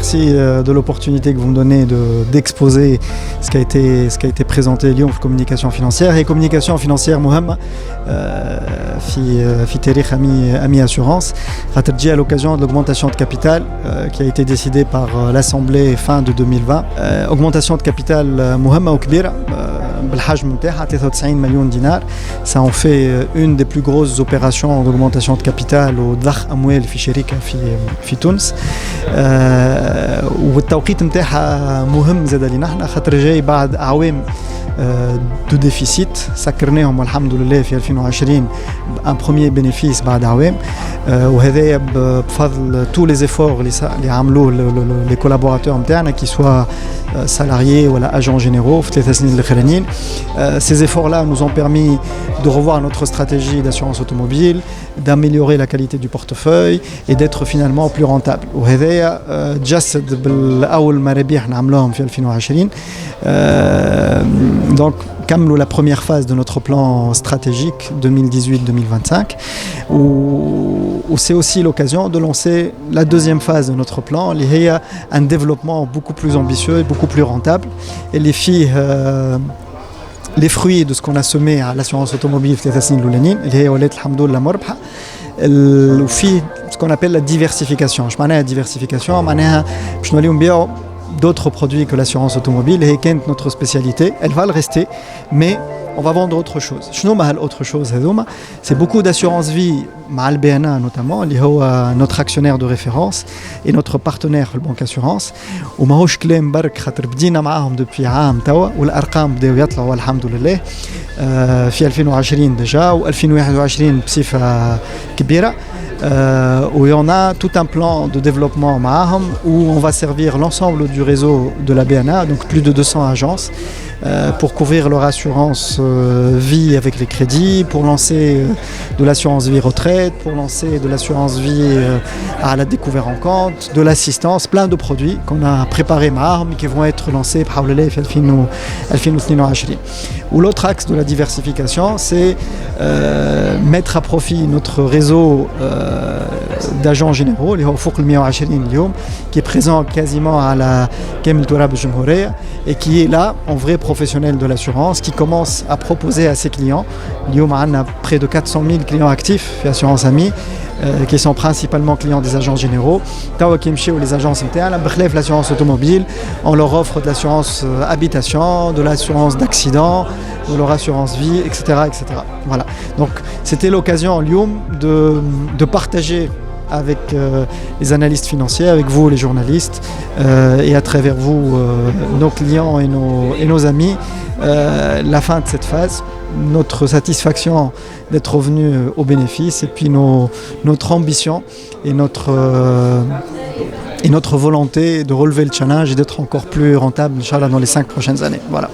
merci de l'opportunité que vous me donnez d'exposer ce qui a été présenté Lyon en communication financière. Et communication financière مهمة في تاريخ Ami Assurance. À l'occasion de l'augmentation de capital qui a été décidée par l'Assemblée fin de 2020. Augmentation de capital مهمة وكبيرة بالحجم نتاعها 93 مليون دينار. Ça en fait une des plus grosses opérations d'augmentation de capital وضخ أموال في شركة في تونس. والتوقيت نتاعها مهم زاد لينا احنا خاطر جاي بعد أعوام de déficit سكرناهم والحمد لله في 2020 un premier bénéfice بعد أعوام وهذا بفضل tous les efforts اللي عملوه les collaborateurs نتاعنا qui soient salariés ou agents généraux في 3 سنين الأخرانيين. Ces efforts-là nous ont permis de revoir notre stratégie d'assurance automobile, d'améliorer la qualité du portefeuille et d'être finalement plus rentable. وهذا تجسد بالأول مرابح نعملوهم في 2020. Donc, comme la première phase de notre plan stratégique 2018-2025, où c'est aussi l'occasion de lancer la deuxième phase de notre plan, qui est un développement beaucoup plus ambitieux et beaucoup plus rentable. Et les fruits de ce qu'on a semé à l'assurance automobile, ce qu'on appelle la diversification. Je m'en ai la diversification, d'autres produits que l'assurance automobile et notre spécialité, elle va le rester, mais on va vendre autre chose. Autre chose, c'est beaucoup d'assurance vie, BNA notamment, notre actionnaire de référence et notre partenaire le banque assurance. وماهوش كلام برك خاطر بدينا معاهم depuis عام توا والارقام بداو يطلعوا الحمد لله في 2020 déjà و2021 بصفه كبيره. Où il y en a tout un plan de développement Maham, où on va servir l'ensemble du réseau de la BNA, donc plus de 200 agences, pour couvrir leur assurance vie avec les crédits, pour lancer de l'assurance vie retraite, pour lancer de l'assurance vie à la découvert en compte, de l'assistance, plein de produits qu'on a préparés Maham qui vont être lancés par le 2022. Ou l'autre axe de la diversification, c'est mettre à profit notre réseau d'agents généraux, qui est présent quasiment à la Kamel Tourab Jumhouria et qui est là en vrai professionnel de l'assurance, qui commence à proposer à ses clients. On a près de 400 000 clients actifs chez Assurance Ami, qui sont principalement clients des agents généraux. Ou les agences internes, l'assurance automobile, on leur offre de l'assurance habitation, de l'assurance d'accident, de leur assurance vie, etc. etc. Voilà. Donc c'était l'occasion Lyon de partager avec les analystes financiers, avec vous les journalistes et à travers vous nos clients et nos amis la fin de cette phase, notre satisfaction d'être revenu au bénéfice et puis notre ambition et notre volonté de relever le challenge et d'être encore plus rentable Inch'Allah dans les 5 prochaines années. Voilà.